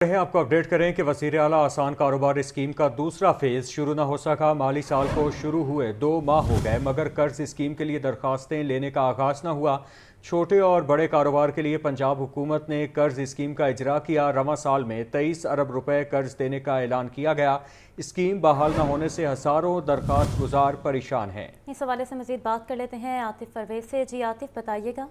آپ کو اپڈیٹ کریں کہ وزیر اعلیٰ آسان کاروبار اسکیم کا دوسرا فیز شروع نہ ہو سکا۔ مالی سال کو شروع ہوئے 2 ماہ ہو گئے مگر قرض اسکیم کے لیے درخواستیں لینے کا آغاز نہ ہوا۔ چھوٹے اور بڑے کاروبار کے لیے پنجاب حکومت نے قرض اسکیم کا اجرا کیا۔ رواں سال میں 23 ارب روپے قرض دینے کا اعلان کیا گیا۔ اسکیم بحال نہ ہونے سے ہزاروں درخواست گزار پریشان ہیں۔ اس حوالے سے مزید بات کر لیتے ہیں عاطف پرویز سے۔ جی عاطف، بتائیے گا۔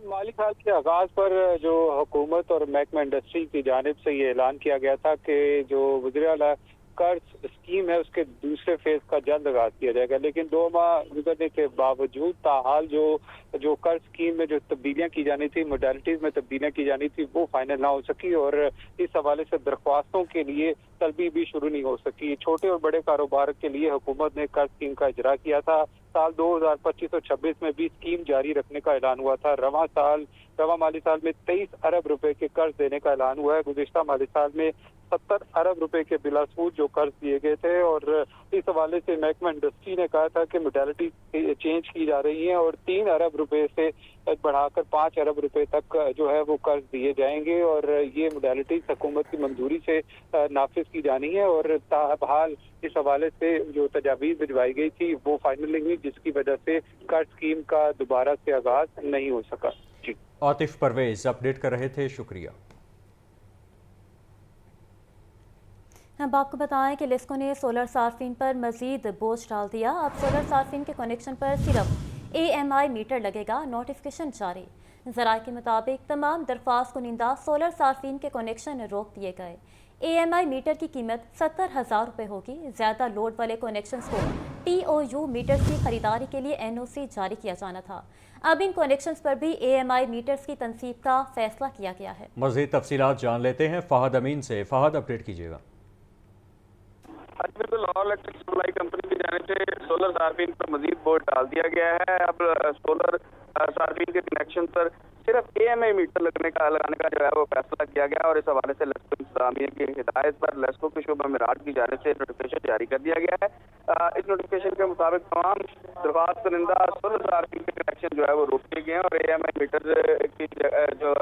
مالی سال کے آغاز پر جو حکومت اور محکمہ انڈسٹری کی جانب سے یہ اعلان کیا گیا تھا کہ جو وزیر اعلیٰ قرض اسکیم ہے اس کے دوسرے فیز کا جلد آغاز کیا جائے گا، لیکن 2 ماہ گزرنے کے باوجود تاحال جو قرض اسکیم میں جو تبدیلیاں کی جانی تھی، موڈیلٹیز میں تبدیلیاں کی جانی تھی، وہ فائنل نہ ہو سکی اور اس حوالے سے درخواستوں کے لیے طلبی بھی شروع نہیں ہو سکی۔ چھوٹے اور بڑے کاروبار کے لیے حکومت نے قرض اسکیم کا اجرا کیا تھا۔ سال 2025 اور 26 میں بھی اسکیم جاری رکھنے کا اعلان ہوا تھا۔ رواں مالی سال میں 23 ارب روپے کے قرض دینے کا اعلان ہوا ہے۔ گزشتہ مالی سال میں 70 ارب روپے کے بلا سود جو قرض دیے گئے تھے اور اس حوالے سے محکمہ انڈسٹری نے کہا تھا کہ موڈیلٹی چینج کی جا رہی ہیں اور 3 ارب روپے سے بڑھا کر 5 ارب روپے تک جو ہے وہ قرض دیے جائیں گے اور یہ موڈیلٹی حکومت کی منظوری سے نافذ کی جانی ہے اور تاحال اس حوالے سے جو تجاویز بھجوائی گئی تھی وہ فائنل نہیں ہوئی، جس کی وجہ سے قرض اسکیم کا دوبارہ سے آغاز نہیں ہو سکا۔ جی عاطف پرویز اپڈیٹ کر رہے تھے، شکریہ۔ ہم آپ کو بتائیں کہ لیسکو نے سولر صارفین پر مزید بوجھ ڈال دیا۔ اب سولر صارفین کے کنیکشن پر صرف AMI میٹر لگے گا۔ نوٹیفیکیشن جاری۔ ذرائع کے مطابق تمام درخواست کنندہ سولر صارفین کے کنیکشن روک دیے گئے۔ AMI میٹر کی قیمت 70,000 روپے ہوگی۔ زیادہ لوڈ والے کنیکشنز کو TOU میٹرز کی خریداری کے لیے NOC جاری کیا جانا تھا۔ اب ان کنیکشنز پر بھی AMI میٹرز کی تنصیب کا فیصلہ کیا گیا ہے۔ مزید تفصیلات جان لیتے ہیں فہد امین سے۔ فہد، اپڈیٹ کیجیے گا۔ بالکل، لاہور الیکٹرک سپلائی کمپنی کی جانب سے سولر صارفین پر مزید بوجھ ڈال دیا گیا ہے۔ اب سولر صارفین کے کنیکشن پر صرف AMI میٹر لگانے کا جو ہے وہ فیصلہ کیا گیا اور اس حوالے سے لیسکو انتظامیہ کی ہدایت پر لیسکو کے شعبہ میراج کی جانب سے نوٹیفیکیشن جاری کر دیا گیا ہے۔ اس نوٹیفیکیشن کے مطابق تمام درخواست کنندہ سولر صارفین کے کنیکشن جو ہے وہ روک دیے گئے ہیں اور AMI میٹر کی جو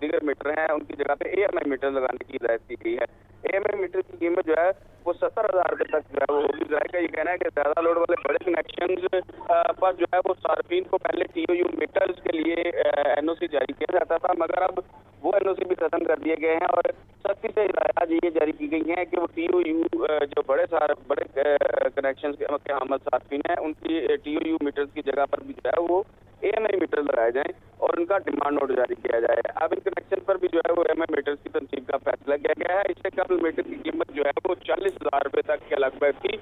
دیگر میٹر ہیں ان کی جگہ پہ AMI میٹر لگانے کی ہدایت کی گئی ہے۔ AMI میٹر کی قیمت جو ہے وہ 70,000 روپے تک جو ہے وہ ہوگی۔ ذرائع کا یہ کہنا ہے کہ زیادہ لوڈ والے بڑے کنیکشن پر جو ہے وہ صارفین کو پہلے TOU میٹرز کے لیے NOC جاری کیا جاتا تھا، مگر اب وہ NOC بھی ختم کر دیے گئے ہیں اور سختی سے ہدایات یہ جاری کی گئی ہیں کہ وہ TOU جو بڑے کنیکشن کے حامل صارفین ہیں ان کی TOU میٹرز کی جگہ پر بھی جو ہے وہ AMI میٹر لگائے جائیں اور ان کا ڈیمانڈ نوٹ جاری کیا جائے۔ اب ان کنیکشن پر بھی جو ہے وہ AMI میٹرز کی تنصیب کا فیصلہ کیا گیا ہے۔ اس سے قبل میٹر کی قیمت جو ہے وہ 40,000 روپے تک کے لگ بھگ تھی۔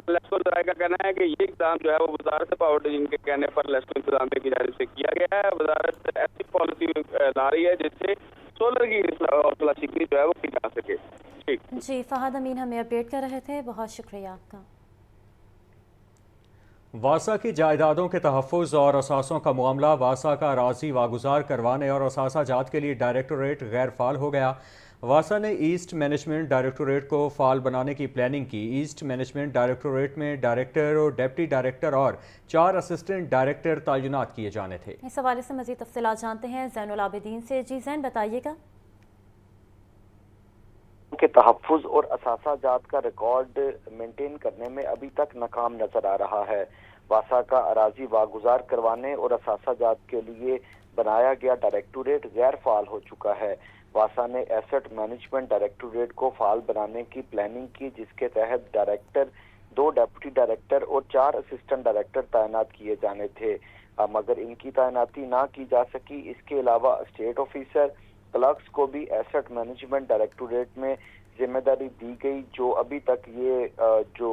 لیسکو ذرائع کا کہنا ہے کہ یہ اقدام جو ہے وہ وزارت پاور ڈویژن کے کہنے پر لیسکو انتظامیہ کی جانب سے کیا گیا ہے۔ وزارت ایسی پالیسی لا رہی ہے جس سے سولر کی حوصلہ شکنی جو ہے وہ کی جا سکے۔ جی فہد امین ہمیں اپڈیٹ کر رہے تھے، بہت شکریہ آپ کا۔ واسا کی جائیدادوں کے تحفظ اور اثاثوں کا معاملہ۔ واسا کا اراضی واگزار کروانے اور اثاثہ جات کے لیے ڈائریکٹوریٹ غیر فعال ہو گیا۔ واسا نے ایسٹ مینجمنٹ ڈائریکٹوریٹ کو فعال بنانے کی پلاننگ کی۔ ایسٹ مینجمنٹ ڈائریکٹوریٹ میں ڈائریکٹر اور ڈپٹی ڈائریکٹر اور 4 اسسٹنٹ ڈائریکٹر تعینات کیے جانے تھے۔ اس حوالے سے مزید تفصیلات جانتے ہیں زین العابدین سے۔ جی زین، بتائیے گا۔ کے تحفظ اور اثاثہ جات کا ریکارڈ مینٹین کرنے میں ابھی تک ناکام نظر آ رہا ہے۔ واسا کا اراضی واگزار کروانے اور اثاثہ جات کے لیے بنایا گیا ڈائریکٹوریٹ غیر فعال ہو چکا ہے۔ واسا نے ایسٹ مینجمنٹ ڈائریکٹوریٹ کو فعال بنانے کی پلاننگ کی، جس کے تحت ڈائریکٹر، 2 ڈپٹی ڈائریکٹر اور 4 اسسٹنٹ ڈائریکٹر تعینات کیے جانے تھے، مگر ان کی تعیناتی نہ کی جا سکی۔ اس کے علاوہ اسٹیٹ آفیسر کلرکس کو بھی ایسٹ مینجمنٹ ڈائریکٹوریٹ میں ذمہ داری دی گئی، جو ابھی تک یہ جو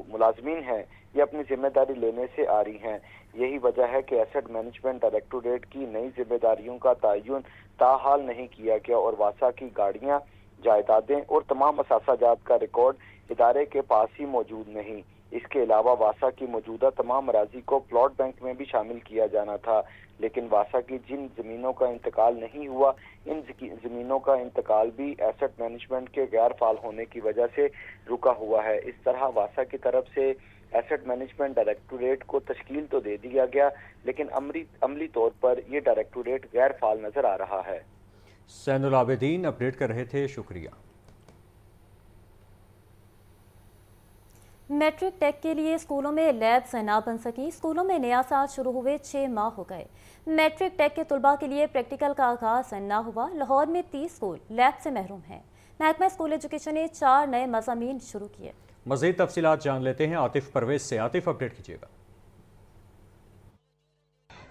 ملازمین ہیں یہ اپنی ذمہ داری لینے سے آ رہی ہیں۔ یہی وجہ ہے کہ ایسٹ مینجمنٹ ڈائریکٹوریٹ کی نئی ذمہ داریوں کا تعین تاحال نہیں کیا گیا اور واسا کی گاڑیاں، جائیدادیں اور تمام اثاثہ جات کا ریکارڈ ادارے کے پاس ہی موجود نہیں۔ اس کے علاوہ واسا کی موجودہ تمام اراضی کو پلاٹ بینک میں بھی شامل کیا جانا تھا، لیکن واسا کی جن زمینوں کا انتقال نہیں ہوا ان زمینوں کا انتقال بھی ایسٹ مینجمنٹ کے غیر فعال ہونے کی وجہ سے رکا ہوا ہے۔ اس طرح واسا کی طرف سے ایسٹ مینجمنٹ ڈائریکٹوریٹ کو تشکیل تو دے دیا گیا، لیکن عملی طور پر یہ ڈائریکٹوریٹ غیر فعال نظر آ رہا ہے۔ सैनुल आबिदीन अपडेट कर रहे थे, शुक्रिया। मैट्रिक टेक के लिए स्कूलों में लैब्स ना बन सकी। स्कूलों में नया साल शुरू हुए 6 माह हो गए। मैट्रिक टेक के तुलबा के लिए प्रैक्टिकल का आगाज ना हुआ। लाहौर में 30 स्कूल लैब से महरूम हैं। महकमा स्कूल एजुकेशन ने 4 नए मज़ामीन शुरू किए। मज़ीद तफसीलात जान लेते हैं आतिफ परवेज से। आतिफ, अपडेट कीजिएगा।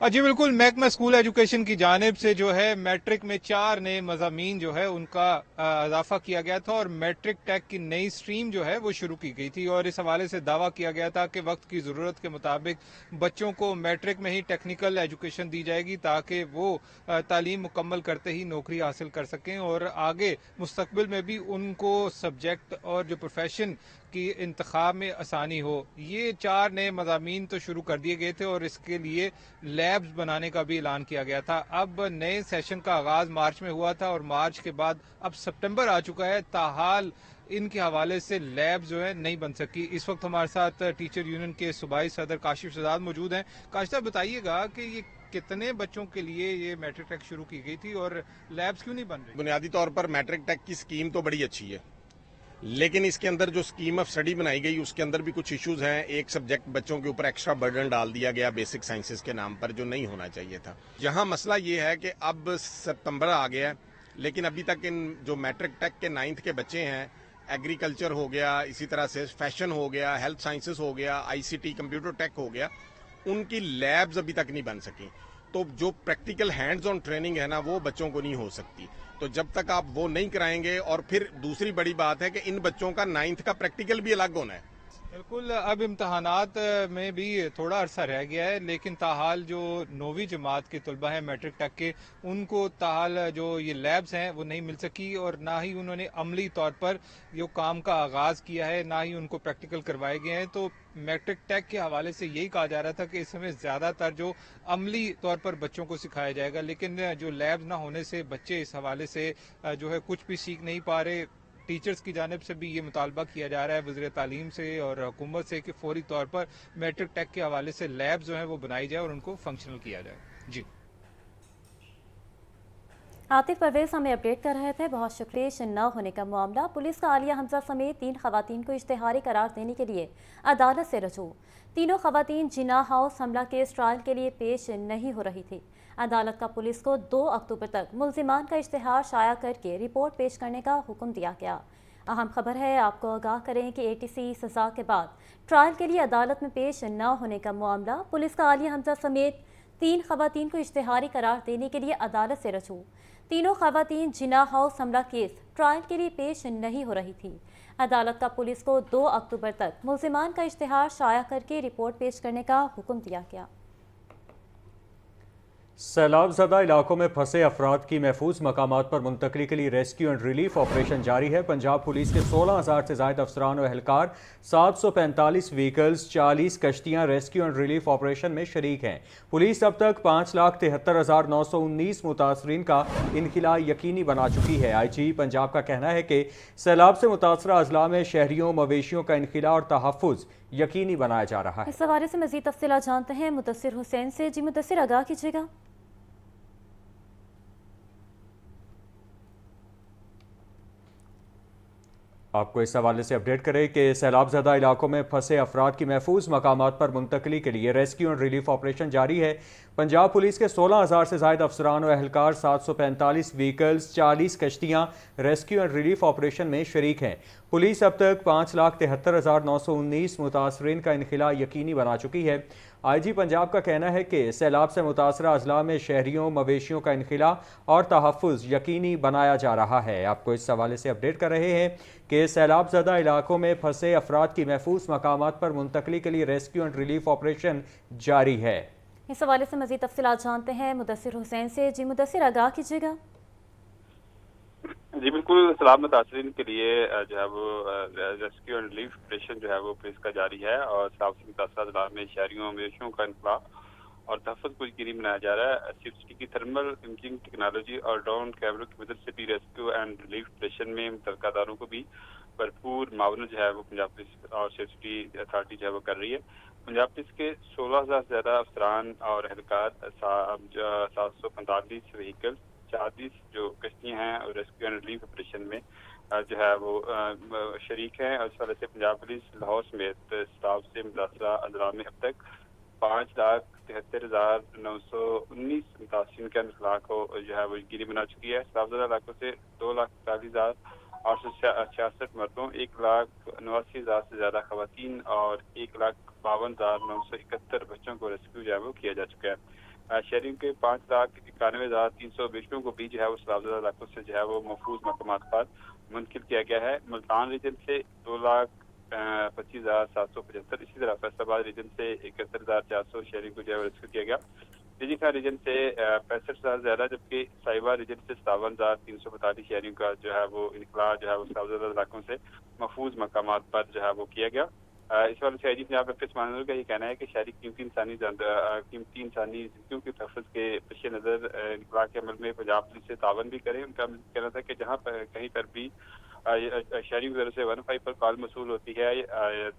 जी बिल्कुल, महकमा स्कूल एजुकेशन की जानिब से जो है मैट्रिक में 4 नए मज़ामीन जो है उनका इजाफा किया गया था और मैट्रिक टेक की नई स्ट्रीम जो है वो शुरू की गई थी और इस हवाले से दावा किया गया था कि वक्त की ज़रूरत के मुताबिक बच्चों को मैट्रिक में ही टेक्निकल एजुकेशन दी जाएगी ताकि वो तालीम मुकम्मल करते ही नौकरी हासिल कर सकें और आगे मुस्तकबिल में भी उनको सब्जेक्ट और जो प्रोफेशन की इंतखाब में आसानी हो। ये 4 नए मज़ामीन तो शुरू कर दिए गए थे और इसके लिए लैब्स बनाने का भी ऐलान किया गया था। अब नए सेशन का आगाज मार्च में हुआ था और मार्च के बाद अब सितंबर आ चुका है, ताहाल इनके हवाले से लैब जो है नहीं बन सकी। इस वक्त हमारे साथ टीचर यूनियन के सूबाई सदर काशिफ शहजाद मौजूद हैं। काशिफ साहब, बताइएगा कि ये कितने बच्चों के लिए ये मैट्रिक टेक शुरू की गई थी और लैब्स क्यों नहीं बन रही? बुनियादी तौर पर मैट्रिक टेक की स्कीम तो बड़ी अच्छी है, लेकिन इसके अंदर जो स्कीम ऑफ स्टडी बनाई गई उसके अंदर भी कुछ इश्यूज हैं। एक सब्जेक्ट बच्चों के ऊपर एक्स्ट्रा बर्डन डाल दिया गया बेसिक साइंसेज के नाम पर, जो नहीं होना चाहिए था। यहाँ मसला ये है कि अब सितंबर आ गया है, लेकिन अभी तक इन जो मैट्रिक टेक के 9th के बच्चे हैं, एग्रीकल्चर हो गया, इसी तरह से फैशन हो गया, हेल्थ साइंसेज हो गया, ICT कंप्यूटर टेक हो गया, उनकी लैब्स अभी तक नहीं बन सकी। तो जो प्रैक्टिकल हैंड्स ऑन ट्रेनिंग है ना, वो बच्चों को नहीं हो सकती। तो जब तक आप वो नहीं कराएंगे, और फिर दूसरी बड़ी बात है कि इन बच्चों का 9th का प्रैक्टिकल भी अलग होना है। बिल्कुल, अब इम्तहानात में भी थोड़ा अरसा रह गया है, लेकिन ताहाल जो 9वीं जमात के तलबा हैं मैट्रिक टेक के, उनको ताहाल जो ये लैब्स हैं वो नहीं मिल सकी और ना ही उन्होंने अमली तौर पर जो काम का आगाज़ किया है, ना ही उनको प्रैक्टिकल करवाए गए हैं। तो मैट्रिक टेक के हवाले से यही कहा जा रहा था कि इस समय ज़्यादातर जो अमली तौर पर बच्चों को सिखाया जाएगा, लेकिन जो लैब्स ना होने से बच्चे इस हवाले से जो है कुछ भी सीख नहीं पा रहे। टीचर्स की जानिब से भी ये मुतालबा किया जा रहा है वज़ीर तालीम से और हुकूमत से कि फौरी तौर पर मैट्रिक टेक के हवाले से लैब जो है वो बनाई जाए और उनको फंक्शनल किया जाए। जी आतिफ परवेज हमें अपडेट कर रहे थे, बहुत शुक्रिया। न होने का मामला, पुलिस का आलिया हमजा समेत 3 खवातीन को इश्तिहारी करार देने के लिए अदालत से रजू। तीनों खवातीन जिना हाउस हमला केस ट्रायल के लिए पेश नहीं हो रही थी। अदालत का पुलिस को 2 अक्टूबर तक मुल्जिमान का इश्तिहार शाया करके रिपोर्ट पेश करने का हुक्म दिया गया। अहम खबर है, आपको आगाह करें कि ATC सजा के बाद ट्रायल के लिए अदालत में पेश न होने का मामला, पुलिस का आलिया हमजा समेत 3 खवातीन को इश्तिहारी करार देने के लिए अदालत से रजू। तीनों खवातीन जिना हाउस हमला केस ट्रायल के लिए पेश नहीं हो रही थी। अदालत का पुलिस को 2 अक्टूबर तक मुल्जिमान का इश्तिहार शाया करके रिपोर्ट पेश करने का हुक्म दिया गया। सैलाब ज़दा इलाकों में फंसे अफराद की महफूज मकामात पर मुंतकली के लिए रेस्क्यू एंड रिलीफ ऑपरेशन जारी है। पंजाब पुलिस के 16,000 से ज़ायद अफसरान और एहलकार, 745 व्हीकल्स, 40 कश्तियाँ रेस्क्यू एंड रिलीफ ऑपरेशन में शरीक हैं। पुलिस अब तक 5,73,919 मुतासरीन का इनखिला यकीनी बना चुकी है। IG पंजाब का कहना है कि सैलाब से मुतासरा अजला में शहरियों मवेशियों का इनखिला और तहफ़्फ़ुज़ यकीनी बनाया जा रहा है। इस हवाले से मज़ीद तफ़सीलात जानते हैं मुदस्सिर हुसैन से। जी मुदस्सिर, आगाह कीजिएगा। आपको इस हवाले से अपडेट करें कि सैलाब ज़दा इलाकों में फंसे अफराद की महफूज मकामात पर मुंतकली के लिए रेस्क्यू एंड रिलीफ ऑपरेशन जारी है। पंजाब पुलिस के 16,000 से ज़ायद अफसरान और एहलकार, 745 व्हीकल्स, 40 कश्तियाँ रेस्क्यू एंड रिलीफ ऑपरेशन में शरीक हैं। पुलिस अब तक 5,73,919 मुतासरीन का इनखिला यकीनी बना चुकी है। IG पंजाब का कहना है कि सैलाब से मुतासरा अजला में शहरियों मवेशियों का इनखिला और तहफ़्फ़ुज़ यकीनी बनाया जा रहा है। आपको इस हवाले से अपडेट कर रहे हैं कि सैलाब ज़दा इलाकों में फंसे अफराद की महफूज मकामात पर मुंतकली के लिए रेस्क्यू एंड रिलीफ ऑपरेशन जारी है। इस हवाले से मज़ीद तफ़सीलात जानते हैं मुदस्सिर हुसैन से। जी मुदस्सिर, आगाह कीजिएगा। जी बिल्कुल, सलाम मुतासरीन के लिए जो है वो रेस्क्यू एंड रिलीफ ऑपरेशन जो है वो पुलिस का जारी है और सैलाब से मुतासरा जिला में शहरियों मवेशियों का इनखिला और तहफ़्फ़ुज़ को यकीनी बनाया जा रहा है। सिटी की थर्मल इमेजिंग टेक्नोलॉजी और ड्रोन कैमरों की मदद से भी रेस्क्यू एंड रिलीफ ऑपरेशन में मुतल्लिक़ को भी भरपूर मावनत जो है वो पंजाब पुलिस और सिटी अथॉरिटी जो है वो कर रही है। पंजाब पुलिस के 16,000 से ज़्यादा अफसरान और एहलकार, 745 व्हीकल्स, 40 جو کشتیاں ہیں اور ریسکیو اینڈ ریلیف آپریشن میں جو ہے وہ شریک ہیں. اور اس حوالے سے پنجاب پولیس لاہور سمیت اسٹاف سے متاثرہ اضلاع میں اب تک 5,73,919 متاثرین کے انخلاء کو جو ہے وہ یقینی بنا چکی ہے. اسٹاف زدہ علاقوں سے 2,40,866 مردوں، 1,89,000 سے زیادہ خواتین اور 1,52,971 بچوں کو ریسکیو جو ہے وہ کیا جا چکا ہے. شہریوں کے 5,91,300 بیٹوں کو بھی جو ہے وہ اسٹاف زدہ علاقوں سے جو ہے وہ محفوظ مقامات پر منتقل کیا گیا ہے. ملتان ریجن سے 2,25,775، اسی طرح فیصل آباد ریجن سے 71,400 شہریوں کو جو ہے ریسکیو کیا گیا. ڈی خان ریجن سے 65,000 زیادہ، جبکہ صاحبہ ریجن سے 57,342 شہریوں کا جو ہے وہ انخلاء جو ہے وہ اسٹاف علاقوں سے محفوظ مقامات پر جو ہے وہ کیا گیا. اس والے سے IGP پنجاب ایف ایس مانور کا یہ کہنا ہے کہ شہری قیمتی انسانی زندگیوں کے تحفظ کے پیش نظر انخلاء کے عمل میں پنجاب پولیس سے تعاون بھی کریں. ان کا کہنا تھا کہ جہاں پر کہیں پر بھی شہریوں کی طرف سے 15 پر کال موصول ہوتی ہے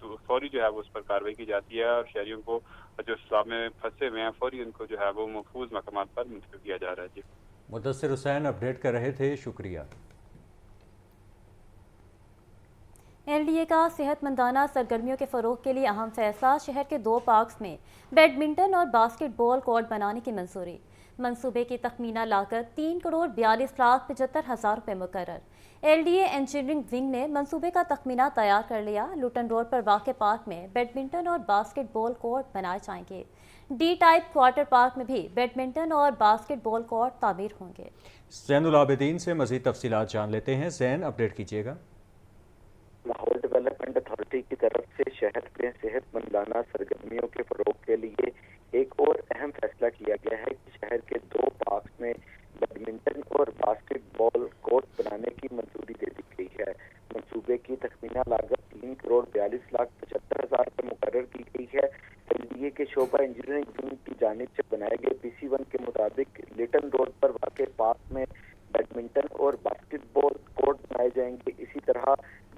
تو فوری جو ہے وہ اس پر کارروائی کی جاتی ہے اور شہریوں کو جو اسلام میں پھنسے ہوئے ہیں فوری ان کو جو ہے وہ محفوظ مقامات پر منتقل کیا جا رہا ہے. جی مدثر حسین اپڈیٹ کر رہے تھے، شکریہ. LDA کا صحت مندانہ سرگرمیوں کے فروغ کے لیے اہم فیصلہ، شہر کے 2 پارکس میں بیڈمنٹن اور باسکٹ بال کورٹ بنانے کی منظوری. منصوبے کی تخمینہ لاگت 3,42,75,000 روپے مقرر. LDA انجینئرنگ ونگ نے منصوبے کا تخمینہ تیار کر لیا. لوٹن روڈ پر واقع پارک میں بیڈمنٹن اور باسکٹ بال کورٹ بنائے جائیں گے. ڈی ٹائپ کوارٹر پارک میں بھی بیڈمنٹن اور باسکٹ بال کورٹ تعمیر ہوں گے. زین العابدین سے مزید تفصیلات جان لیتے ہیں. زین اپڈیٹ کیجیے گا. لاہور ڈیولپمنٹ اتھارٹی کی طرف سے شہر میں صحت مندانہ سرگرمیوں کے فروغ کے لیے ایک اور اہم فیصلہ کیا گیا ہے کہ شہر کے 2 پارکس میں بیڈمنٹن اور باسکٹ بال کورٹ بنانے کی منظوری دے دی گئی ہے. منصوبے کی تخمینہ لاگت 3,42,75,000 روپے مقرر کی گئی ہے. LDA کے شعبہ انجینئرنگ ونگ کی جانب سے بنائے گئے PC1 کے مطابق لیٹن روڈ پر واقع پارک میں بیڈمنٹن اور باسکٹ بال کورٹ بنائے جائیں گے. اسی طرح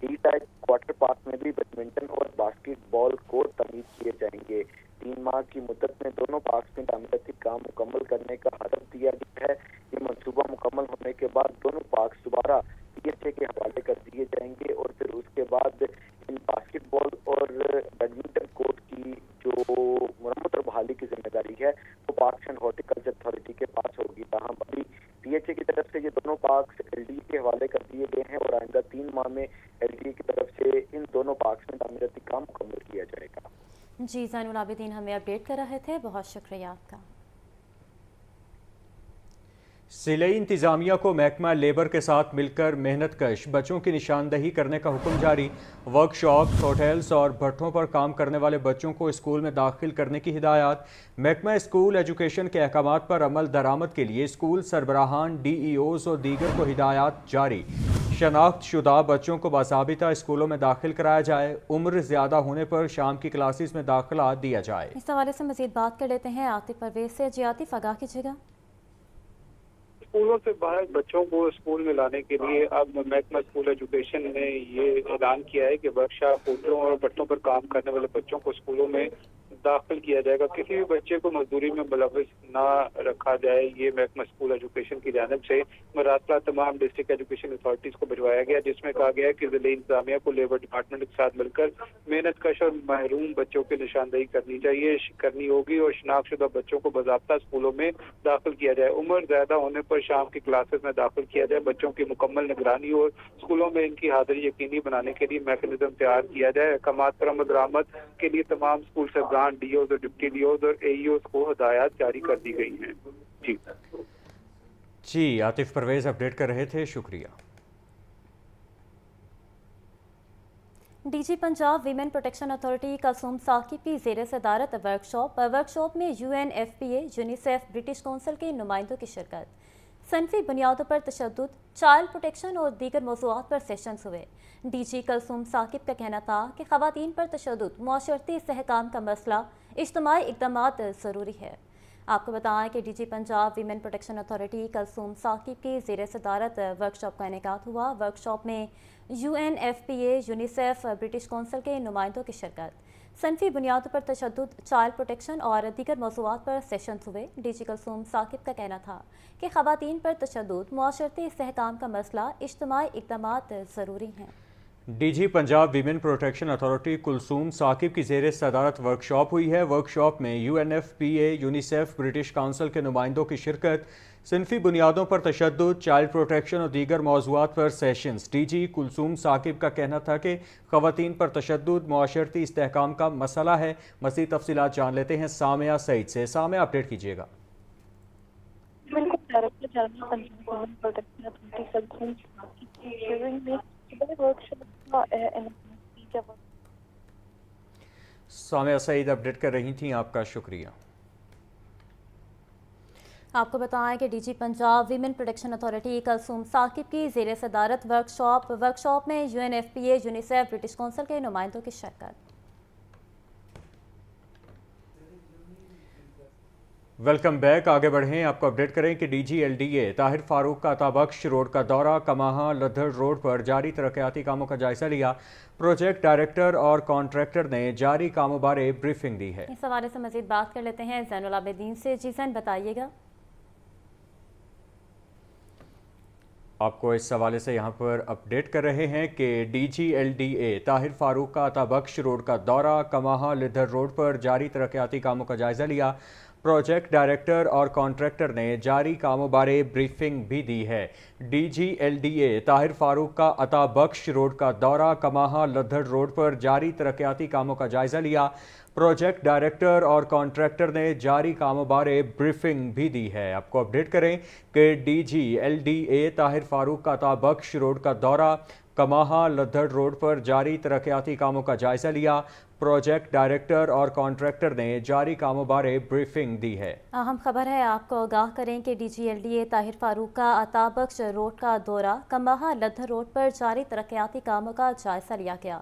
ڈی ٹائپ کوارٹر پارک میں بھی بیڈمنٹن اور باسکٹ بال کورٹ تعمیر کیے جائیں گے. 3 ماہ کی مدت میں دونوں پارکس میں تعمیراتی کام مکمل کرنے کا ہدف دیا گیا ہے. یہ منصوبہ مکمل ہونے کے بعد دونوں پارکس دوبارہ PHA کے حوالے کر دیے جائیں گے اور پھر اس کے بعد ان باسکٹ بال اور بیڈمنٹن کورٹ کی جو مرمت اور بحالی کی ذمہ داری ہے وہ پارکس اینڈ ہارٹیکلچر اتھارٹی کے پاس ہوگی. تاہم ابھی PHA کی طرف سے یہ دونوں پارکس LDA کے حوالے کر دیے گئے ہیں اور آئندہ 3 ماہ میں LDA کی طرف سے ان دونوں پارکس میں تعمیراتی کام مکمل کیا جائے گا. جی زین العابدین ہمیں اپڈیٹ کر رہے تھے، بہت شکریہ آپ کا. ضلعی انتظامیہ کو محکمہ لیبر کے ساتھ مل کر محنت کش بچوں کی نشاندہی کرنے کا حکم جاری. ورک شاپ، ہوٹلز اور بھٹھوں پر کام کرنے والے بچوں کو اسکول میں داخل کرنے کی ہدایات. محکمہ اسکول ایجوکیشن کے احکامات پر عمل درآمد کے لیے اسکول سربراہان، DEOز اور دیگر کو ہدایات جاری. شناخت شدہ بچوں کو باضابطہ اسکولوں میں داخل کرایا جائے. عمر زیادہ ہونے پر شام کی کلاسز میں داخلہ دیا جائے. اس حوالے سے مزید بات کر لیتے ہیں عاطف پرویز سے. جی عاطف، آگاہ کیجیے گا. اسکولوں سے باہر بچوں کو اسکول میں لانے کے لیے اب محکمہ اسکول ایجوکیشن نے یہ اعلان کیا ہے کہ ورکشاپ، ہوٹلوں اور بھٹوں پر کام کرنے والے بچوں کو اسکولوں میں داخل کیا جائے گا. کسی بھی بچے کو مزدوری میں ملوث نہ رکھا جائے. یہ محکمہ اسکول ایجوکیشن کی جانب سے مراسلہ تمام ڈسٹرکٹ ایجوکیشن اتھارٹیز کو بھجوایا گیا، جس میں کہا گیا ہے کہ ضلعی انتظامیہ کو لیبر ڈپارٹمنٹ کے ساتھ مل کر محنت کش اور محروم بچوں کی نشاندہی کرنی ہوگی اور شناخت شدہ بچوں کو باضابطہ اسکولوں میں داخل کیا جائے. عمر زیادہ ہونے پر شام کی کلاسز میں داخل کیا جائے. بچوں کی مکمل نگرانی اور اسکولوں میں ان کی حاضری یقینی بنانے کے لیے میکینزم تیار کیا جائے. احکامات پر عمل درآمد کے لیے تمام اسکول سربراہان، DOز اور ڈپٹی DOز اور AEOز کو ہدایات جاری کر دی گئی ہیں. جی عاطف پرویز اپڈیٹ کر رہے تھے، شکریہ. DG Punjab women protection authority Kulsoom Saqib کی زیر صدارت ورکشاپ میں UNFPA، یونیسیف، برٹش کونسل کے نمائندوں کی شرکت. صنفی بنیادوں پر تشدد، چائلڈ پروٹیکشن اور دیگر موضوعات پر سیشنز ہوئے. DG کلثوم ثاقب کا کہنا تھا کہ خواتین پر تشدد معاشرتی استحکام کا مسئلہ، اجتماعی اقدامات ضروری ہے. آپ کو بتائیں کہ DG Punjab women protection authority Kulsoom Saqib کی زیر صدارت ورکشاپ کا انعقاد ہوا. ورکشاپ میں UNFPA، یونیسیف، برٹش کونسل کے نمائندوں کی شرکت. صنفی بنیادوں پر تشدد، چائلڈ پروٹیکشن اور دیگر موضوعات پر سیشنز ہوئے۔ ڈی جی کلثوم ثاقب کا کہنا تھا کہ خواتین پر تشدد، معاشرتی استحکام کا مسئلہ، اجتماعی اقدامات ضروری ہیں۔ D G Punjab women protection authority Kulsoom Saqib کی زیر صدارت ورکشاپ ہوئی ہے۔ ورکشاپ میں U N F P A, UNICEF, British Council کے نمائندوں کی شرکت، صنفی بنیادوں پر تشدد، چائلڈ پروٹیکشن اور دیگر موضوعات پر sessions. D G Kulsoom Saqib کا کہنا تھا کہ خواتین پر تشدد معاشرتی استحکام کا مسئلہ ہے۔ مزید تفصیلات جان لیتے ہیں سامعہ سعید سے۔ سامعہ اپڈیٹ کیجیے گا۔ سامعہ سعید اپڈیٹ کر رہی تھیں، آپ کا شکریہ۔ آپ کو بتائیں کہ D G Punjab women protection authority Kulsoom Saqib کی زیر صدارت ورکشاپ میں U N F P A, UNICEF, British Council کے نمائندوں کی شرکت۔ Welcome back. آگے بڑھیں، آپ کو اپڈیٹ کریں کہ D G L D A Tahir Farooq کا عطا بخش روڈ کا دورہ، کماہاں لدھڑ روڈ پر جاری ترقیاتی کاموں کا جائزہ لیا۔ پروجیکٹ ڈائریکٹر اور کانٹریکٹر نے جاری کاموں بارے بریفنگ دی ہے۔ اس حوالے سے مزید بات کر لیتے ہیں زین العابدین سے۔ جی زین، بتائیے گا۔ آپ کو اس حوالے سے یہاں پر اپڈیٹ کر رہے ہیں کہ D G L D A Tahir Farooq کا عطا بخش روڈ کا دورہ، کماہاں لدھڑ روڈ پر جاری ترقیاتی کاموں کا جائزہ لیا۔ پروجیکٹ ڈائریکٹر اور کانٹریکٹر نے جاری کاموں بارے بریفنگ بھی دی ہے۔ D G L D A Tahir Farooq کا عطا بخش روڈ کا دورہ، کماہاں لدھڑ روڈ پر جاری ترقیاتی کاموں کا جائزہ لیا۔ پروجیکٹ ڈائریکٹر اور کانٹریکٹر نے جاری کاموں بارے بریفنگ بھی دی ہے۔ آپ کو اپڈیٹ کریں کہ D G L D A Tahir Farooq کا عطا بخش روڈ کا دورہ، کماہاں لدھڑ روڈ پر جاری ترقیاتی کاموں کا جائزہ لیا۔ پروجیکٹ ڈائریکٹر اور کانٹریکٹر نے جاری کاموں بارے بریفنگ دی ہے۔ اہم خبر ہے، آپ کو آگاہ کریں کہ D G L D A Tahir Farooq کا عطا بخش روڈ کا دورہ، کماہاں لدھڑ روڈ پر جاری ترقیاتی کاموں کا جائزہ لیا گیا۔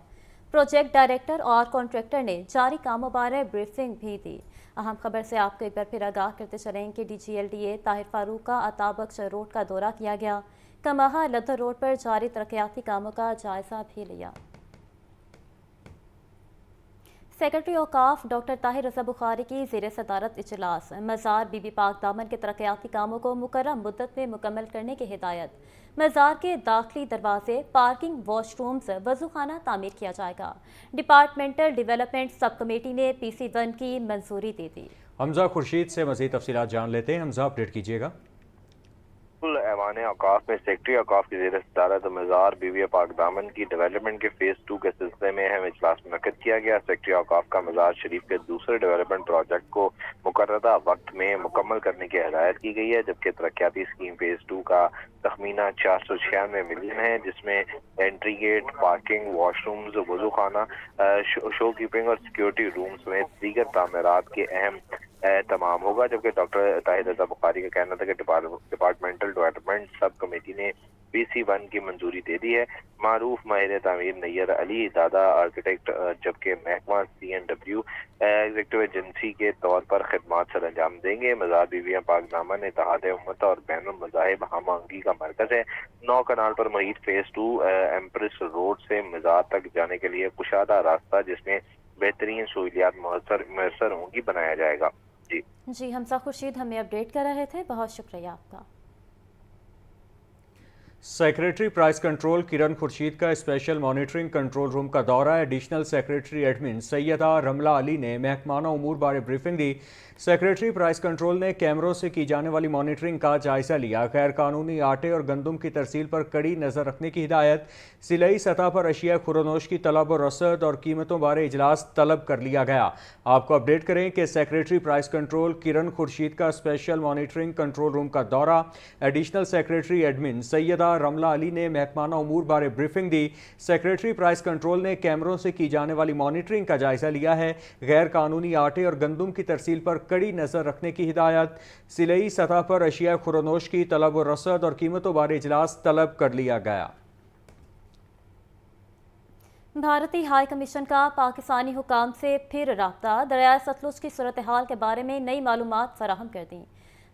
پروجیکٹ ڈائریکٹر اور کانٹریکٹر نے جاری کاموں بارے بریفنگ بھی دی۔ اہم خبر سے آپ کو ایک بار پھر آگاہ کرتے چلیں کہ D G L D A Tahir Farooq کا عطا بخش روڈ کا دورہ کیا گیا، کماہاں لدھڑ روڈ پر جاری ترقیاتی کاموں کا جائزہ بھی لیا۔ سیکرٹری اوقاف ڈاکٹر طاہر رضا بخاری کی زیر صدارت اجلاس، مزار بی بی پاک دامن کے ترقیاتی کاموں کو مقررہ مدت میں مکمل کرنے کی ہدایت۔ مزار کے داخلی دروازے، پارکنگ، واش رومز، وضو خانہ تعمیر کیا جائے گا۔ ڈپارٹمنٹل ڈیولپمنٹ سب کمیٹی نے PC1 کی منظوری دے دی۔ حمزہ خورشید سے مزید تفصیلات جان لیتے ہیں۔ حمزہ اپڈیٹ کیجیے گا۔ ایوان اوقاف میں سیکرٹری اوقاف کی زیر صدارت مزار بی بی پاک دامن کی ڈیولپمنٹ کے فیز 2 کے سلسلے میں اہم اجلاس منعقد کیا گیا۔ سیکرٹری اوقاف کا مزار شریف کے دوسرے ڈیولپمنٹ پروجیکٹ کو مقررہ وقت میں مکمل کرنے کی ہدایت کی گئی ہے، جبکہ ترقیاتی اسکیم فیز 2 کا تخمینہ 496 ملین ہے، جس میں entry gate, parking, wash rooms, وضو خانہ، شو کیپنگ اور سیکیورٹی روم سمیت دیگر تعمیرات کے اہم تمام ہوگا۔ جبکہ ڈاکٹر طاہر رضا بخاری کا کہنا تھا کہ ڈپارٹمنٹل ڈیولپمنٹ سب کمیٹی نے PC1 کی منظوری دے دی ہے۔ معروف ماہر تعمیر نیر علی دادا آرکیٹیکٹ، جبکہ محکمہ CNW ایگزیکٹو ایجنسی کے طور پر خدمات سر انجام دیں گے۔ مزار بی بی پاک دامن اتحاد امت اور بین المذاہب ہم آہنگی کا مرکز ہے۔ 9 کنال پر محیط فیز 2 ایمپریس روڈ سے مزار تک جانے کے لیے کشادہ راستہ، جس میں بہترین سہولیات میسر ہوں گی، بنایا جائے گا۔ جی حمزہ خورشید ہمیں اپڈیٹ کر رہے تھے، بہت شکریہ آپ کا۔ سیکریٹری پرائز کنٹرول کرن خورشید کا اسپیشل مانیٹرنگ کنٹرول روم کا دورہ۔ ایڈیشنل سیکریٹری ایڈمن سیدہ رملہ علی نے محکمانہ امور بارے بریفنگ دی۔ سیکریٹری پرائز کنٹرول نے کیمروں سے کی جانے والی مانیٹرنگ کا جائزہ لیا۔ غیر قانونی آٹے اور گندم کی ترسیل پر کڑی نظر رکھنے کی ہدایت۔ ضلعی سطح پر اشیاء خورونوش کی طلب و رسد اور قیمتوں بارے اجلاس طلب کر لیا گیا۔ آپ کو اپڈیٹ کریں کہ سیکریٹری پرائز کنٹرول کرن خورشید کا اسپیشل مانیٹرنگ کنٹرول روم کا دورہ۔ ایڈیشنل سیکریٹری ایڈمن سیدہ رملہ علی نے محکمانہ امور بارے بریفنگ دی۔ سیکریٹری پرائز کنٹرول نے کیمروں سے کی جانے والی مانیٹرنگ کا جائزہ لیا ہے۔ غیر قانونی آٹے اور گندم کی ترسیل پر کڑی نظر رکھنے کی ہدایت۔ ضلعی سطح پر اشیاء خورونوش کی طلب و رسد اور قیمتوں بارے اجلاس طلب کر لیا گیا۔ بھارتی ہائی کمیشن کا پاکستانی حکام سے پھر رابطہ، دریائے ستلج کی صورتحال کے بارے میں نئی معلومات فراہم کر دیں۔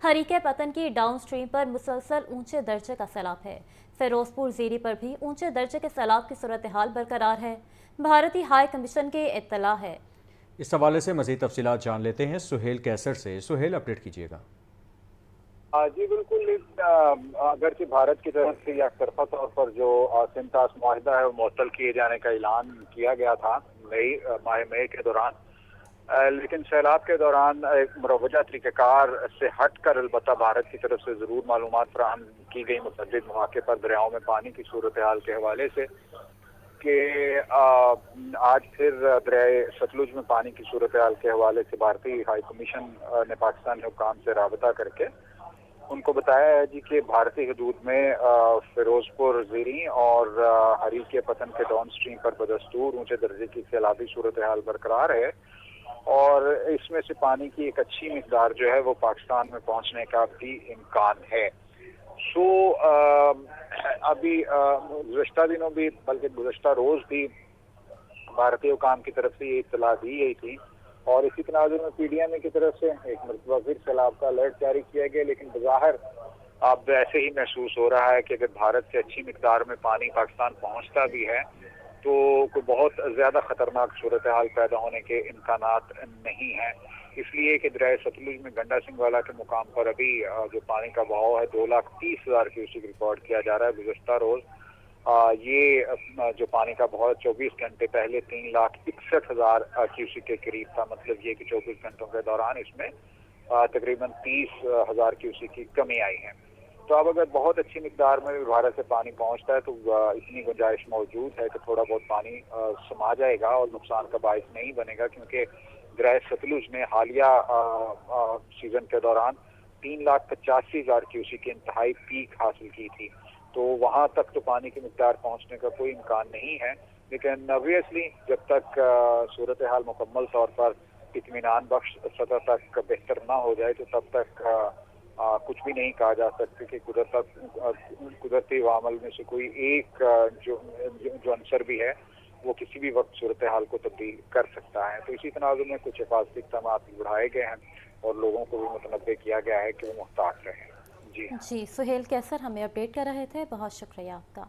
ہریکے پتن کی ڈاؤن سٹریم پر مسلسل اونچے درجے کا سیلاب ہے۔ فیروز پور زیری پر بھی اونچے درجے کے سیلاب کی صورتحال برقرار ہے۔ بھارتی ہائی کمیشن کے اطلاع ہے इस हवाले से मज़ीद तफसीलात जान लेते हैं सुहेल कैसर से। सुहेल, अपडेट कीजिएगा। जी बिल्कुल, अगरचे भारत की तरफ से एक तरफा तौर पर जो सिंतास मुआहिदा है वो मुअत्तल किए जाने का ऐलान किया गया था माह मई के दौरान, लेकिन सैलाब के दौरान एक मुरवजा तरीक़ाकार से हट कर अलबत्ता भारत की तरफ से ज़रूर मालूमात फराहम की गई मुतअद्दिद मौके पर दरियाओं में पानी की सूरत हाल के हवाले से कि आज फिर दरियाए सतलुज में पानी की सूरत हाल के हवाले से भारतीय हाई कमीशन ने पाकिस्तानी हुक्काम से राबता करके उनको बताया है जी कि भारतीय हदूद में फिरोजपुर, ज़ीरी और हरी के पतन के डाउन स्ट्रीम पर बदस्तूर ऊंचे दर्जे की सैलाबी सूरत हाल बरकरार है और इसमें से पानी की एक अच्छी मिकदार जो है वो पाकिस्तान में पहुंचने का भी इम्कान है। अभी गुज़श्ता दिनों भी बल्कि गुज़श्ता रोज़ भी भारतीय हुकाम की तरफ से ये इत्तला दी गई थी और इसी तनाजुर में PDMA की तरफ से एक मरतबा फिर सैलाब का अलर्ट जारी किया गया, लेकिन बज़ाहिर अब ऐसे ही महसूस हो रहा है कि अगर भारत से अच्छी मिकदार में पानी पाकिस्तान पहुंचता भी है तो कोई बहुत ज़्यादा ख़तरनाक सूरत हाल पैदा होने के इम्कानात नहीं हैं, इसलिए कि दरियाए सतलुज में गंडा सिंह वाला के मुकाम पर अभी जो पानी का बहाव है 2,30,000 क्यूसेक रिकॉर्ड किया जा रहा है गुज़श्ता रोज़। ये जो पानी का बहाव 24 घंटे पहले 3,61,000 क्यूसेक के करीब था, मतलब ये कि 24 घंटों के दौरान इसमें तकरीबन 30,000 क्यूसेक की कमी आई है। तो अब अगर बहुत अच्छी मिकदार में भी भारत से पानी पहुंचता है तो इतनी गुंजाइश मौजूद है कि थोड़ा बहुत पानी समा जाएगा और नुकसान का बायस नहीं बनेगा, क्योंकि दरियाए सतलुज ने हालिया सीजन के दौरान 3,85,000 क्यूसेक की इंतहाई पीक हासिल की थी, तो वहां तक तो पानी की मिकदार पहुंचने का कोई इम्कान नहीं है। लेकिन ऑब्वियसली जब तक सूरत हाल मुकम्मल तौर पर इत्मीनान बख्श सतह तक बेहतर ना हो जाए तो तब तक कुछ भी नहीं कहा जा सकता कि कुदरती अवामल में से कोई एक जो अंसर भी है वो किसी भी वक्त सूरत हाल को तब्दील कर सकता है। तो इसी तनाजुर में कुछ हिफाजती इक़दाम बढ़ाए गए हैं और लोगों को भी मुतनब्बे किया गया है कि वो मुहतात रहें। जी सुहेल कैसर हमें अपडेट कर रहे थे, बहुत शुक्रिया आपका।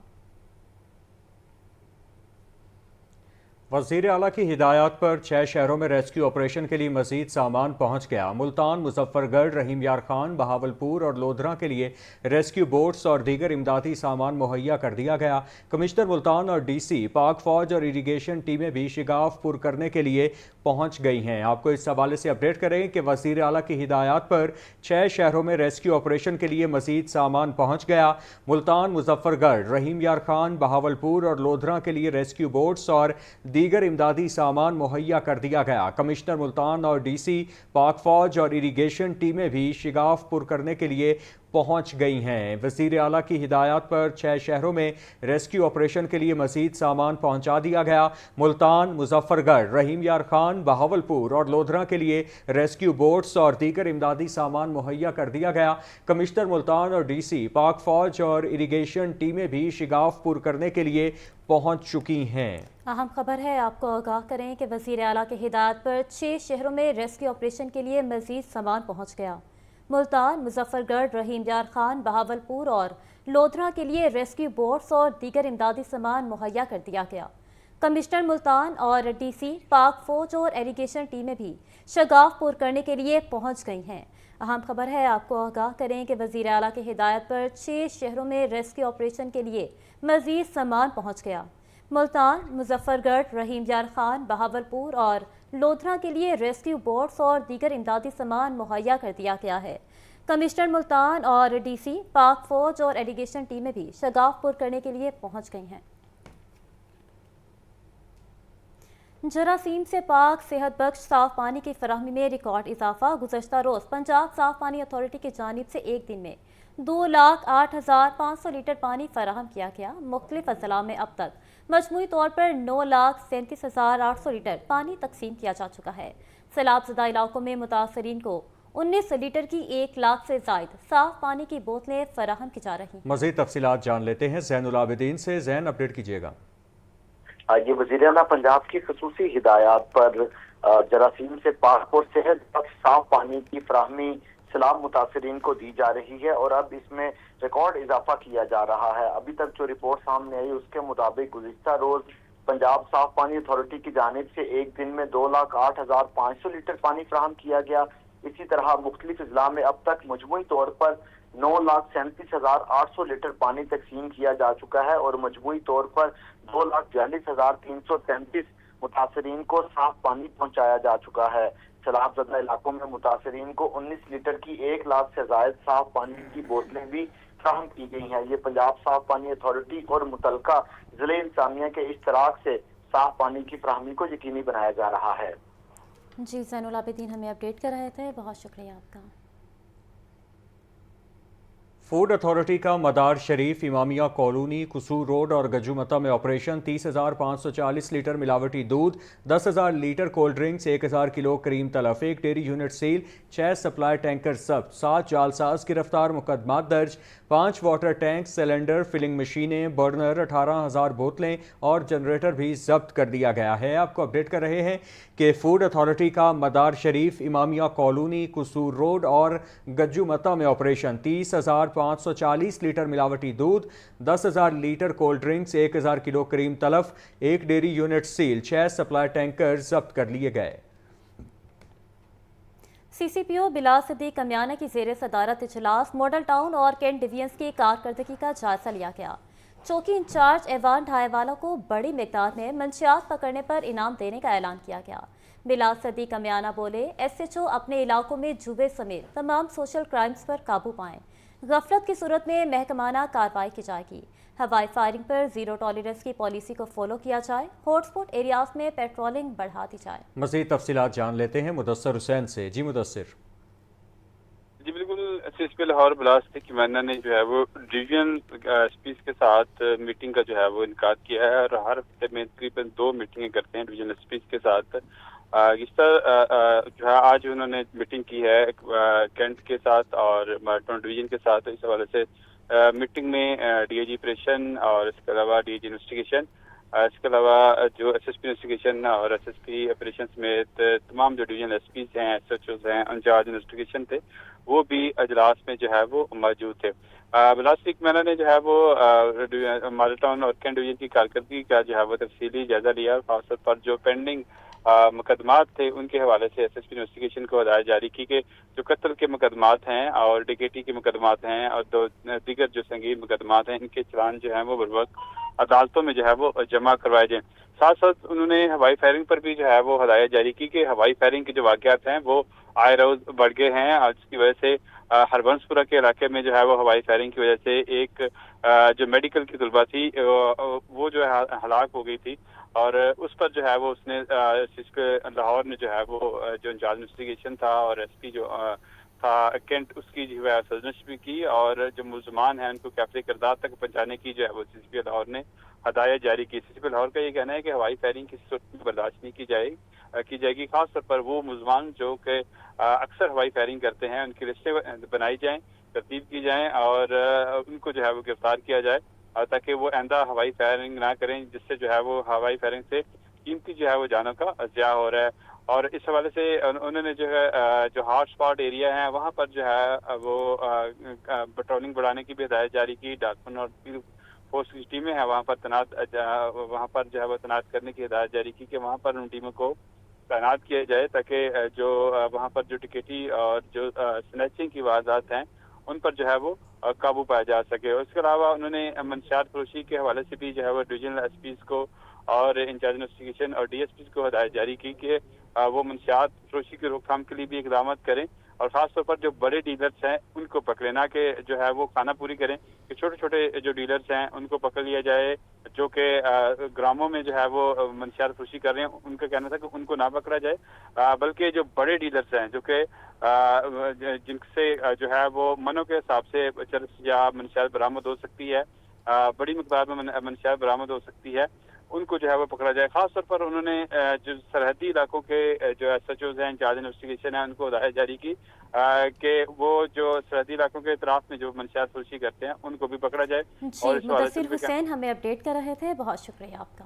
वज़ीर आला की हिदायत पर 6 शहरों में रेस्क्यू ऑपरेशन के लिए मज़ीद सामान पहुँच गया। मुल्तान, मुजफ्फरगढ़, रहीम यार खान, बहावलपुर और लोधरा के लिए रेस्क्यू बोट्स और दीगर इमदादी सामान मुहैया कर दिया गया। कमिश्नर मुल्तान और DC, पाक फौज और इरीगेशन टीमें भी शिगाफ पुर करने के लिए पहुँच गई हैं। आपको इस हवाले से अपडेट करें कि वज़ीर आला की हिदायत पर 6 शहरों में रेस्क्यू ऑपरेशन के लिए मज़ीद सामान पहुँच गया। मुल्तान, मुजफ्फरगढ़, रहीम यार खान, बहावलपुर और लोधरा के लिए रेस्क्यू बोट्स और दीगर इमदादी सामान मुहैया कर दिया गया। कमिश्नर मुल्तान और DC, पाक फौज और इरीगेशन टीमें भी शिगाफ पुर करने के लिए पहुंच गई हैं। वज़ीर आला की हिदायत पर 6 शहरों में रेस्क्यू ऑपरेशन के लिए मज़ीद सामान पहुंचा दिया गया। मुल्तान, मुजफ्फरगढ़, रहीम यार खान, बहावलपुर और लोधरा के लिए रेस्क्यू बोट्स और दीगर इमदादी सामान मुहैया कर दिया गया। कमिश्नर मुल्तान और DC, पाक फौज और इरीगेशन टीमें भी शिगाफ पुर करने के लिए पहुंच चुकी हैं। अहम खबर है, आपको आगाह करें कि वज़ीर आला की हिदायत पर 6 शहरों में रेस्क्यू ऑपरेशन के लिए मज़ीद सामान पहुंच गया। मुल्तान, मुजफ्फरगढ़, रहीम यार खान, बहावलपुर और लोधरा के लिए रेस्क्यू बोट्स और दीगर इमदादी सामान मुहैया कर दिया गया। कमिश्नर मुल्तान और DC, पाक फौज और इरीगेशन टीमें भी शगाफ पुर करने के लिए पहुंच गई हैं। अहम खबर है, आपको आगाह करें कि वज़ीर आला की हिदायत पर 6 शहरों में रेस्क्यू ऑपरेशन के लिए मज़ीद सामान पहुंच गया। मुल्तान, मुजफ्फरगढ़, रहीम यार खान, बहावलपुर और लोधरा के लिए रेस्क्यू बोट्स और दीगर इमदादी सामान मुहैया कर दिया गया है। कमिश्नर मुल्तान और DC, पाक फौज और इरीगेशन टीमें भी शगाफ पुर करने के लिए पहुंच गई हैं। जरासीम से पाक सेहत बख्श साफ पानी की फराहमी में रिकॉर्ड इजाफा। गुज़श्ता रोज़ पंजाब साफ पानी अथॉरिटी की जानिब से एक दिन में 2,08,500 लीटर पानी फराहम किया गया। मुख्तलिफ अज़ला में अब तक मजमूई तौर पर 9,37,800 लीटर पानी तकसीम किया जा चुका है। सैलाबज़दा इलाकों में मुतासरीन को 19 लीटर की 1 लाख से ज़ायद साफ पानी की बोतलें फराहम की जा रही। मज़ीद तफसीलात जान लेते हैं ज़ैनुल आबिदीन से। ज़ैन, अपडेट कीजिएगा। ये वज़ीर आला पंजाब की खसूसी हिदायत पर जरासीम से पाक और सेहत बख्श साफ पानी की फराहमी सलाम मुतासरीन को दी जा रही है और अब इसमें रिकॉर्ड इजाफा किया जा रहा है। अभी तक जो रिपोर्ट सामने आई उसके मुताबिक गुज़िश्ता रोज पंजाब साफ पानी अथॉरिटी की जानिब से एक दिन में 2,08,500 लीटर पानी फराहम किया गया। इसी तरह मुख्तलिफ अजला में अब तक मजमूई तौर पर 9,37,800 लीटर पानी तकसीम किया जा चुका है और मजमूई तौर पर 2,42,333 मुतासरीन को साफ पानी पहुंचाया जा चुका है। सैलाब ज़दा इलाकों में मुतासरीन को 19 लीटर की 1 लाख से जायद साफ पानी की बोतलें भी फराहम की गई हैं। ये पंजाब साफ पानी अथॉरिटी और मुतलका ज़िले इंतज़ामिया के इश्तराक से साफ पानी की फराहमी को यकीनी बनाया जा रहा है। जी ज़ैनुल आबिदीन हमें अपडेट कर रहे थे, बहुत शुक्रिया आपका। फूड अथॉरिटी का मदार शरीफ, इमामिया कॉलोनी, कुसूर रोड और गजुमता में ऑपरेशन। 30,540 लीटर मिलावटी दूध, 10,000 लीटर कोल्ड ड्रिंक्स, 1,000 किलो करीम तलफ, 1 dairy unit seal, 6 supply tanker जब्त, 7 जालसाज गिरफ्तार, मुकदमा दर्ज, 5 वाटर टैंक, सिलेंडर, फिलिंग मशीनें, बर्नर, 18,000 बोतलें और जनरेटर भी जब्त कर दिया गया है। आपको अपडेट कर रहे हैं कि फूड अथॉरिटी का मदार शरीफ, इमामिया कॉलोनी, कुसूर रोड और गजुमता में ऑपरेशन। 30,540 लीटर मिलावटी दूध, 10,000 लीटर कोल्ड ड्रिंक्स, 1,000 किलो करीम तलफ, 1 dairy unit seal, 6 supply tanker जब्त कर लिए गए। CCPO बिलाल सिद्दीक कमियाना की ज़ेर सदारत इजलास मॉडल टाउन और कैंट डिवीजन्स की कारकर्दगी का जायजा लिया गया। चौकी इंचार्ज एवान ढाईवाला को बड़ी मिकदार में मंशियात पकड़ने पर इनाम देने का ऐलान किया गया। बिलाल सिद्दीक कमियाना बोले, SHO अपने इलाकों में जुए समेत तमाम सोशल क्राइम्स पर काबू पाएं। गफलत की सूरत में महकमाना कार्रवाई की जाएगी। हवाई फायरिंग पर जीरो टॉलरेंस की पॉलिसी को फॉलो किया जाए। हॉटस्पॉट एरियाज में पेट्रोलिंग बढ़ा दी जाए। मज़ीद तफसीलात जान लेते हैं मुदस्सिर हुसैन से। जी मुदस्सिर। जी बिल्कुल, SSP लाहौर बिलाल सिद्दीक कमियाना ने जो है वो डिवीजन एसपीज के साथ मीटिंग का जो है वो इनकाद किया है और हर हफ्ते में तकरीबन 2 मीटिंगें करते हैं डिवीजन एसपीज के साथ। इस तरह जो है आज उन्होंने मीटिंग की है कैंट के साथ और मार्टन डिवीजन के साथ। इस हवाले से मीटिंग में DIG ऑपरेशन और इसके अलावा DIG इन्वेस्टिगेशन, इसके अलावा जो SSP इन्वेस्टिगेशन और SSP ऑपरेशन समेत तमाम जो डिवीजन एसपीज हैं, SHOs हैं, इंचार्ज इन्वेस्टिगेशन थे, वो भी अजलास में जो है वो मौजूद थे। बिलाल सिद्दीक कमियाना ने जो है वो मॉडल टाउन और कैंट डिवीजन की कारकर्दगी का जो है वो तफसीली जायजा लिया। खासतौर पर जो पेंडिंग मुकदमात थे उनके हवाले से SSP इन्वेस्टिगेशन को हदायत जारी की कि जो कत्ल के मुकदमात हैं और डकैती के मुकदमात हैं और दो दीगर जो संगीन मुकदमात हैं, इनके चलान जो हैं वो बर वक्त अदालतों में जो है वो जमा करवाए जाएं। साथ साथ उन्होंने हवाई फायरिंग पर भी जो है वो हदायत जारी की कि हवाई फायरिंग के जो वाक़यात हैं वो आए रोज बढ़ गए हैं और जिसकी वजह से हरबंसपुरा के इलाके में जो है वो हवाई फायरिंग की वजह से एक जो मेडिकल की तलबा थी वो जो है हलाक हो गई थी और उस पर जो है वो उसने लाहौर ने जो है वो जो इंचार्ज इन्वेस्टिगेशन था और SP जो था कैंट, उसकी जो है सर्जनश भी की और जो मुलजमान हैं उनको कैफे किरदार तक पहुंचाने की जो है वो CCP लाहौर ने हदायत जारी की। CCP लाहौर का ये कहना है कि हवाई फायरिंग किसी सूरत में बर्दाश्त नहीं की जाएगी। खासतौर पर वो मुलजमान जो कि अक्सर हवाई फायरिंग करते हैं उनकी लिस्टें बनाई जाएं, तरतीब की जाएं और उनको जो है वो गिरफ्तार किया जाए ताकि वो आइंदा हवाई फायरिंग ना करें, जिससे जो है वो हवाई फायरिंग से कीमती जो है वो जानों का ज़िया हो रहा है। और इस हवाले से उन्होंने जो है जो हॉट स्पॉट एरिया है वहाँ पर जो है वो पेट्रोलिंग बढ़ाने की भी हदायत जारी की। डाकपुर और फोर्स की टीमें हैं वहाँ पर तैनात करने की हदायत जारी की कि वहाँ पर उन टीमों को तैनात किया जाए ताकि जो वहाँ पर जो टिकटी और जो स्नैचिंग की वारदात हैं उन पर जो है वो काबू पाया जा सके। और इसके अलावा उन्होंने मंशियात फरोशी के हवाले से भी जो है वो डिवीजनल SPs को और इंचार्ज इन्वेस्टिगेशन और DSPs को हदायत जारी की कि वो मंशियात फरोशी की रोकथाम के लिए भी इकदाम करें और ख़ासतौर पर जो बड़े डीलर्स हैं उनको पकड़े, ना कि जो है वो खाना पूरी करें कि छोटे छोटे जो डीलर्स हैं उनको पकड़ लिया जाए जो कि ग्रामों में जो है वो मंशियात फरोशी कर रहे हैं। उनका कहना था कि उनको ना पकड़ा जाए बल्कि जो बड़े डीलर्स हैं जो कि जिनसे जो है वो मनों के हिसाब से चरस या मंशियात बरामद हो सकती है, बड़ी मिकदार में मंशियात बरामद हो सकती है, उनको जो है वो पकड़ा जाए। खासतौर पर उन्होंने जो सरहदी इलाकों के जो SHOs हैं, इंचार्ज इन्वेस्टिगेशन है, उनको हदायत जारी की कि वो जो सरहदी इलाकों के इतराफ में जो मंशियात फरोशी करते हैं उनको भी पकड़ा जाए। जी, मुदस्सिर हुसैन हमें अपडेट कर रहे थे, बहुत शुक्रिया आपका।